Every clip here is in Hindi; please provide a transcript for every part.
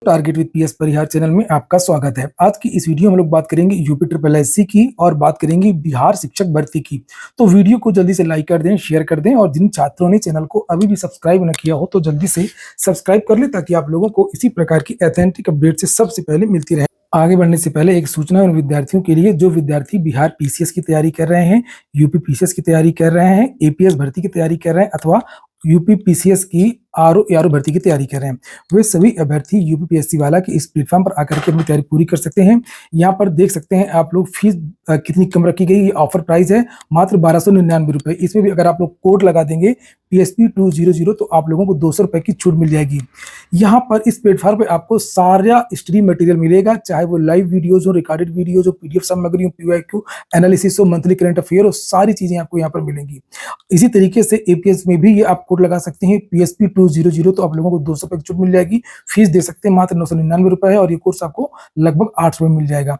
Target with PS Parihar channel में आपका स्वागत है। आज की इस वीडियो में हम लोग बात करेंगे यूपी ट्रिपल एससी की और बात करेंगे बिहार शिक्षक भर्ती की। तो वीडियो को जल्दी से लाइक कर दें, शेयर कर दें और जिन छात्रों ने चैनल को अभी भी सब्सक्राइब न किया हो तो जल्दी से सब्सक्राइब कर लें ताकि आप लोगों को इसी प्रकार की ऑथेंटिक अपडेट से सबसे पहले मिलती रहे। आगे बढ़ने से पहले एक सूचना उन विद्यार्थियों के लिए जो विद्यार्थी बिहार पीसीएस की तैयारी कर रहे हैं, यूपी पीसीएस की तैयारी कर रहे हैं, एपीएस भर्ती की तैयारी कर रहे हैं अथवा यूपी पीसीएस की आरओ एआरओ भर्ती की तैयारी कर रहे हैं, वे सभी अभ्यर्थी यूपीपीएससी वाला के इस प्लेटफॉर्म पर आकर के अपनी तैयारी पूरी कर सकते हैं। यहाँ पर देख सकते हैं आप लोग फीस कितनी कम रखी गई। ये ऑफर प्राइस है मात्र 1299 रुपए। इसमें भी अगर आप लोग कोड लगा देंगे PSP200 तो आप लोगों को 200 रुपए की छूट मिल जाएगी। यहाँ पर इस प्लेटफॉर्म पे आपको सारा स्ट्रीम मटेरियल मिलेगा, चाहे वो लाइव वीडियोज हो, रिकॉर्डेड वीडियोज हो, पीडीएफ सामग्री हो, पीवाईक्यू एनालिसिस हो, मंथली करंट अफेयर हो, सारी चीजें आपको यहाँ पर मिलेंगी। इसी तरीके से एपीएस में भी ये आप कोड लगा सकते हैं PSP200 तो आप लोगों को 200 रुपए की छूट मिल जाएगी। फीस दे सकते हैं मात्र 999 रुपए है और ये कोर्स आपको लगभग 800 में मिल जाएगा।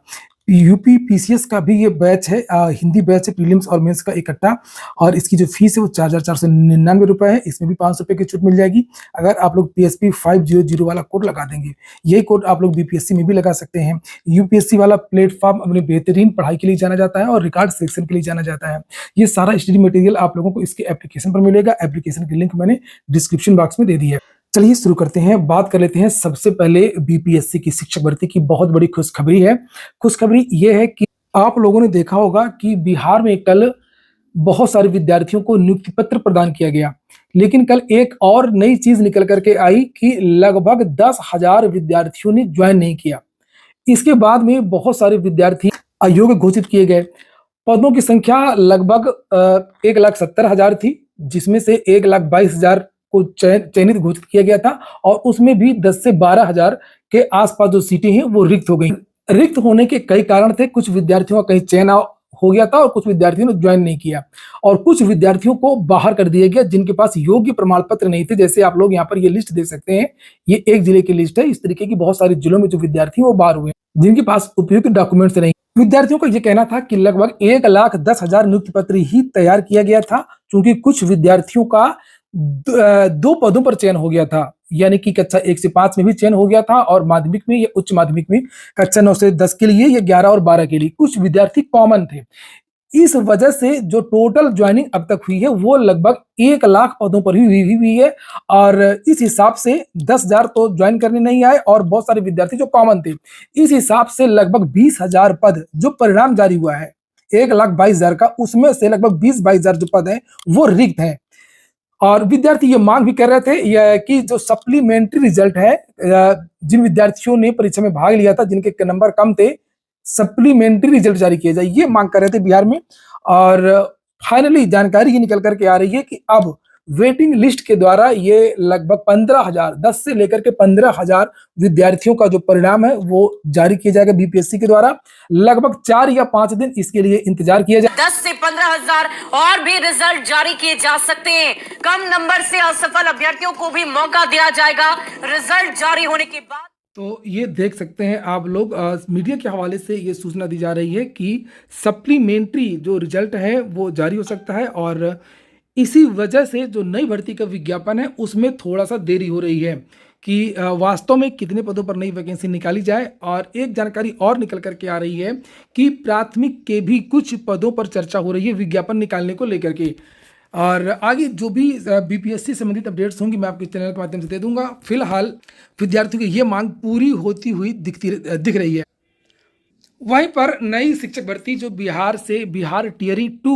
यूपी पीसीएस का भी ये बैच है, हिंदी बैच है, प्रीलिम्स और मेंस का इकट्ठा, और इसकी जो फीस है वो 4499 रुपए है। इसमें भी 500 रुपए की छूट मिल जाएगी अगर आप लोग PSP500 वाला कोड लगा देंगे। यही कोड आप लोग बीपीएससी में भी लगा सकते हैं। यूपीएससी वाला प्लेटफॉर्म अपनी बेहतरीन पढ़ाई के लिए जाना जाता है और रिकॉर्ड सिलेक्शन के लिए जाना जाता है। ये सारा स्टडी मटेरियल आप लोगों को इसके एप्लीकेशन पर मिलेगा। एप्लीकेशन की लिंक मैंने डिस्क्रिप्शन बॉक्स में दे दी है। चलिए शुरू करते हैं। बात कर लेते हैं सबसे पहले बीपीएससी की शिक्षक भर्ती की बहुत बड़ी खुशखबरी है। खुशखबरी ये है कि आप लोगों ने देखा होगा कि बिहार में कल बहुत सारे विद्यार्थियों को नियुक्ति पत्र प्रदान किया गया, लेकिन कल एक और नई चीज निकल करके आई कि लगभग 10,000 विद्यार्थियों ने ज्वाइन नहीं किया। इसके बाद में बहुत सारे विद्यार्थी अयोग्य घोषित किए गए। पदों की संख्या लगभग 1,70,000 थी, जिसमें से 1,22,000 को चयनित घोषित किया गया था और उसमें भी 10 से 12,000 के आसपास जो सीटें हैं वो रिक्त हो गई। रिक्त होने के कई कारण थे। कुछ विद्यार्थियों का कहीं चयन हो गया था और कुछ विद्यार्थियों ने ज्वाइन नहीं किया और कुछ विद्यार्थियों को बाहर कर दिया गया जिनके पास योग्य प्रमाण पत्र नहीं थे। जैसे आप लोग यहाँ पर ये लिस्ट देख सकते हैं, ये एक जिले की लिस्ट है। इस तरीके की बहुत सारे जिलों में जो विद्यार्थी वो बाहर हुए जिनके पास उपयुक्त डॉक्यूमेंट्स नहीं। विद्यार्थियों का ये कहना था कि लगभग 1,10,000 नियुक्ति पत्र ही तैयार किया गया था, क्योंकि कुछ विद्यार्थियों का 2 पदों पर चयन हो गया था, यानी कि कक्षा 1 से 5 में भी चयन हो गया था और माध्यमिक में या उच्च माध्यमिक में कक्षा 9 से 10 के लिए या 11 और 12 के लिए कुछ विद्यार्थी कॉमन थे। इस वजह से जो टोटल ज्वाइनिंग अब तक हुई है वो लगभग 1 लाख पदों पर ही हुई है और इस हिसाब से 10,000 तो ज्वाइन करने नहीं आए और बहुत सारे विद्यार्थी जो कॉमन थे। इस हिसाब से लगभग 20,000 पद जो परिणाम जारी हुआ है 1,22,000 का, उसमें से लगभग 20-22,000 जो पद हैं वो रिक्त हैं। और विद्यार्थी ये मांग भी कर रहे थे कि जो सप्लीमेंट्री रिजल्ट है, जिन विद्यार्थियों ने परीक्षा में भाग लिया था जिनके नंबर कम थे, सप्लीमेंट्री रिजल्ट जारी किया जाए, ये मांग कर रहे थे बिहार में। और फाइनली जानकारी ये निकल करके आ रही है कि अब वेटिंग लिस्ट के द्वारा ये लगभग 15,000, 10 से लेकर के 15,000 विद्यार्थियों का जो परिणाम है वो जारी किया जाएगा बीपीएससी के द्वारा। लगभग 4 या 5 दिन इसके लिए इंतजार किया जाए। 10 से 15,000 और भी रिजल्ट जारी किए जा सकते हैं। कम नंबर से असफल अभ्यर्थियों को भी मौका दिया जाएगा रिजल्ट जारी होने के बाद। तो ये देख सकते हैं आप लोग, मीडिया के हवाले से ये सूचना दी जा रही है कि सप्लीमेंट्री जो रिजल्ट है वो जारी हो सकता है और इसी वजह से जो नई भर्ती का विज्ञापन है उसमें थोड़ा सा देरी हो रही है कि वास्तव में कितने पदों पर नई वैकेंसी निकाली जाए। और एक जानकारी और निकल करके आ रही है कि प्राथमिक के भी कुछ पदों पर चर्चा हो रही है विज्ञापन निकालने को लेकर के। और आगे जो भी बीपीएससी संबंधित अपडेट्स होंगी मैं आपके चैनल के माध्यम से दे दूंगा। फिलहाल विद्यार्थियों की ये मांग पूरी होती हुई दिख रही है। वहीं पर नई शिक्षक भर्ती जो बिहार से बिहार TRE2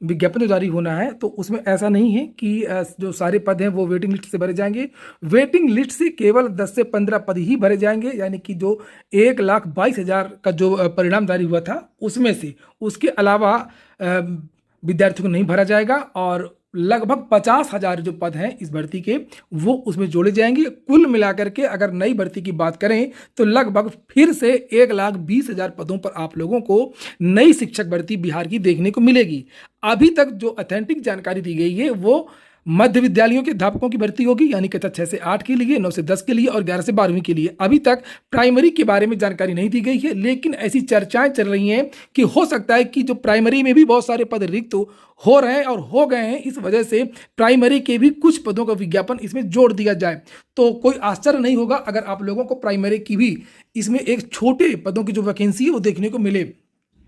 विज्ञापन जो जारी होना है, तो उसमें ऐसा नहीं है कि जो सारे पद हैं वो वेटिंग लिस्ट से भरे जाएंगे। वेटिंग लिस्ट से केवल 10 से 15 पद ही भरे जाएंगे, यानी कि जो 1,22,000 का जो परिणाम जारी हुआ था उसमें से, उसके अलावा विद्यार्थियों को नहीं भरा जाएगा और लगभग 50,000 जो पद हैं इस भर्ती के वो उसमें जोड़े जाएंगे। कुल मिलाकर के अगर नई भर्ती की बात करें तो लगभग फिर से 1,20,000 पदों पर आप लोगों को नई शिक्षक भर्ती बिहार की देखने को मिलेगी। अभी तक जो ऑथेंटिक जानकारी दी गई है वो मध्य विद्यालयों के अध्यापकों की भर्ती होगी, यानी कक्षा 6 से 8 के लिए, 9 से 10 के लिए और 11 से 12वीं के लिए। अभी तक प्राइमरी के बारे में जानकारी नहीं दी गई है, लेकिन ऐसी चर्चाएं चल रही हैं कि हो सकता है कि जो प्राइमरी में भी बहुत सारे पद रिक्त हो रहे हैं और हो गए हैं, इस वजह से प्राइमरी के भी कुछ पदों का विज्ञापन इसमें जोड़ दिया जाए। तो कोई आश्चर्य नहीं होगा अगर आप लोगों को प्राइमरी की भी इसमें एक छोटे पदों की जो वैकेंसी है वो देखने को मिले।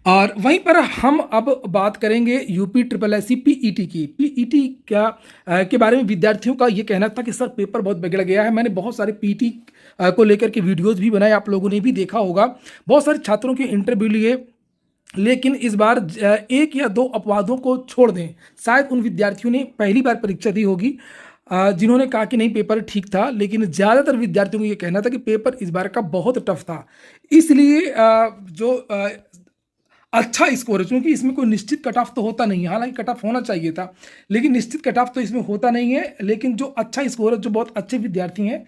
और वहीं पर हम अब बात करेंगे UP triple S C PET की। पीईटी के बारे में विद्यार्थियों का ये कहना था कि सर पेपर बहुत बिगड़ गया है। मैंने बहुत सारे पीईटी को लेकर के वीडियोस भी बनाए, आप लोगों ने भी देखा होगा। बहुत सारे छात्रों के इंटरव्यू लिए, लेकिन इस बार एक या दो अपवादों को छोड़ दें, शायद उन विद्यार्थियों ने पहली बार परीक्षा दी होगी जिन्होंने कहा कि नहीं पेपर ठीक था, लेकिन ज़्यादातर विद्यार्थियों को ये कहना था कि पेपर इस बार का बहुत टफ था। इसलिए अच्छा स्कोर है, क्योंकि इसमें कोई निश्चित कट ऑफ तो होता नहीं है, हालांकि कट ऑफ होना चाहिए था, लेकिन निश्चित कट ऑफ तो इसमें होता नहीं है। लेकिन जो अच्छा स्कोर है, जो बहुत अच्छे विद्यार्थी हैं,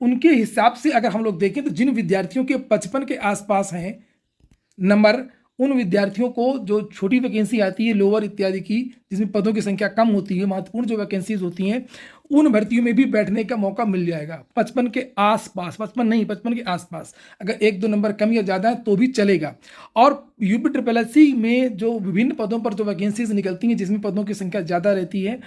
उनके हिसाब से अगर हम लोग देखें तो जिन विद्यार्थियों के 55 के आसपास हैं नंबर, उन विद्यार्थियों को जो छोटी वैकेंसी आती है लोअर इत्यादि की, जिसमें पदों की संख्या कम होती है, महत्वपूर्ण जो वैकेंसीज होती हैं, उन भर्तियों में भी बैठने का मौका मिल जाएगा। 55 के आसपास, 55 नहीं, 55 के आसपास, अगर एक दो नंबर कम या ज़्यादा है तो भी चलेगा। और यूपी ट्रिपल एस सी में जो विभिन्न पदों पर जो वैकेंसीज निकलती हैं, जिसमें पदों की संख्या ज़्यादा रहती है,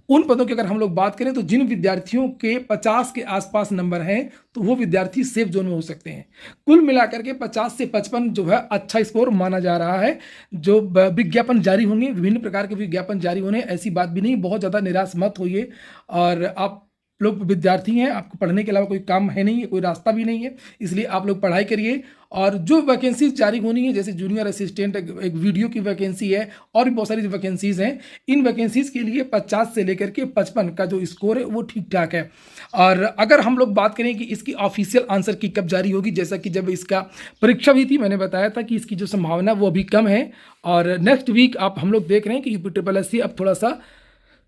उन पदों की अगर हम लोग बात करें तो जिन विद्यार्थियों के 50 के आसपास नंबर हैं तो वो विद्यार्थी सेफ जोन में हो सकते हैं। कुल मिलाकर के 50 से 55 जो है अच्छा स्कोर माना जा रहा है। जो विज्ञापन जारी होंगे, विभिन्न प्रकार के विज्ञापन जारी होने, ऐसी बात भी नहीं, बहुत ज़्यादा निराश मत होइए। और आप लोग विद्यार्थी हैं, आपको पढ़ने के अलावा कोई काम है नहीं है, कोई रास्ता भी नहीं है, इसलिए आप लोग पढ़ाई करिए। और जो वैकेंसीज जारी होनी है, जैसे जूनियर असिस्टेंट एक वीडियो की वैकेंसी है, और भी बहुत सारी वैकेंसीज हैं, इन वैकेंसीज के लिए 50 से लेकर के 55 का जो स्कोर है वो ठीक ठाक है। और अगर हम लोग बात करें कि इसकी ऑफिशियल आंसर की कब जारी होगी, जैसा कि जब इसका परीक्षा हुई थी मैंने बताया था कि इसकी जो संभावना वो अभी कम है। और नेक्स्ट वीक आप हम लोग देख रहे हैं कि यूपी ट्रिपल एस सी अब थोड़ा सा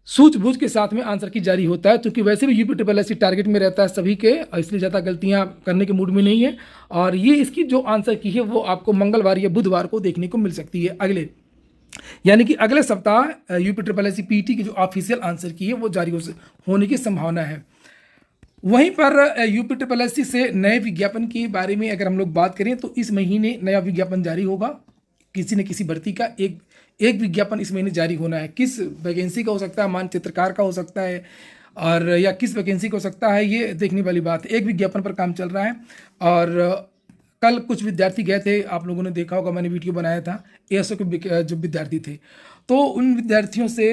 सूझबूझ के साथ में आंसर की जारी होता है, क्योंकि वैसे भी UP triple S C target में रहता है सभी के, इसलिए ज़्यादा गलतियां करने के मूड में नहीं है। और ये इसकी जो आंसर की है वो आपको मंगलवार या बुधवार को देखने को मिल सकती है, अगले, यानी कि अगले सप्ताह UP triple S C PT की जो ऑफिशियल आंसर की है वो जारी होने की संभावना है। वहीं पर यूपी ट्रिपल एस सी से नए विज्ञापन के बारे में अगर हम लोग बात करें तो इस महीने नया विज्ञापन जारी होगा। किसी न किसी भर्ती का एक विज्ञापन इस महीने जारी होना है। किस वैकेंसी का हो सकता है, मानचित्रकार का हो सकता है, और या किस वैकेंसी का हो सकता है, ये देखने वाली बात है। एक विज्ञापन पर काम चल रहा है। और कल कुछ विद्यार्थी गए थे, आप लोगों ने देखा होगा, मैंने वीडियो बनाया था, एएसओ के जो विद्यार्थी थे, तो उन विद्यार्थियों से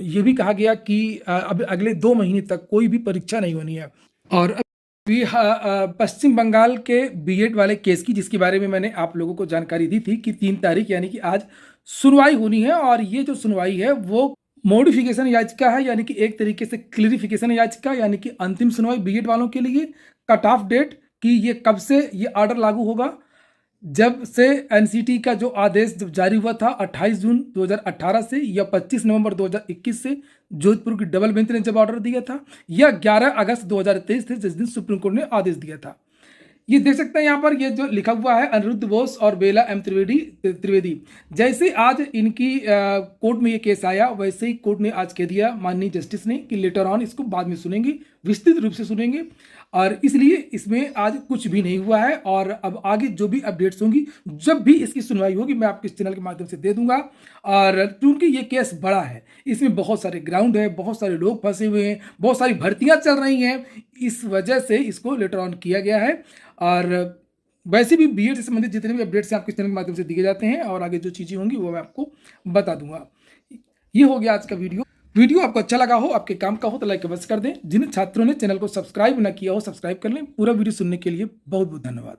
ये भी कहा गया कि अब अगले 2 महीने तक कोई भी परीक्षा नहीं होनी है। और अभी पश्चिम बंगाल के बीएड वाले केस की, जिसके बारे में मैंने आप लोगों को जानकारी दी थी कि 3 तारीख यानी कि आज सुनवाई होनी है। और ये जो सुनवाई है वो मॉडिफिकेशन याचिका है, यानी कि एक तरीके से क्लियरिफिकेशन याचिका, यानी कि अंतिम सुनवाई बीएड वालों के लिए। कट ऑफ डेट कि ये कब से ये ऑर्डर लागू होगा, जब से एनसीटी का जो आदेश जब जारी हुआ था 28 जून 2018 से, या 25 नवंबर 2021 से जोधपुर की डबल बेंच ने जब ऑर्डर दिया था, या 11 अगस्त 2023 थे जिस दिन सुप्रीम कोर्ट ने आदेश दिया था। ये देख सकते हैं यहाँ पर ये जो लिखा हुआ है अनिरुद्ध बोस और बेला एम त्रिवेदी। जैसे आज इनकी कोर्ट में ये केस आया, वैसे ही कोर्ट ने आज कह दिया माननीय जस्टिस ने कि लेटर ऑन इसको बाद में सुनेंगे, विस्तृत रूप से सुनेंगे। और इसलिए इसमें आज कुछ भी नहीं हुआ है। और अब आगे जो भी अपडेट्स होंगी, जब भी इसकी सुनवाई होगी, मैं आपके इस चैनल के माध्यम से दे दूंगा। और क्योंकि ये केस बड़ा है, इसमें बहुत सारे ग्राउंड है, बहुत सारे लोग फंसे हुए हैं, बहुत सारी भर्तियां चल रही हैं, इस वजह से इसको लेटर ऑन किया गया है। और वैसे भी बीएड से संबंधित जितने भी अपडेट्स हैं आपके चैनल के माध्यम से दिए जाते हैं, और आगे जो चीज़ें होंगी वो मैं आपको बता दूंगा। ये हो गया आज का वीडियो आपको अच्छा लगा हो, आपके काम का हो तो लाइक अवश्य कर दें। जिन छात्रों ने चैनल को सब्सक्राइब ना किया हो, सब्सक्राइब कर लें। पूरा वीडियो सुनने के लिए बहुत बहुत धन्यवाद।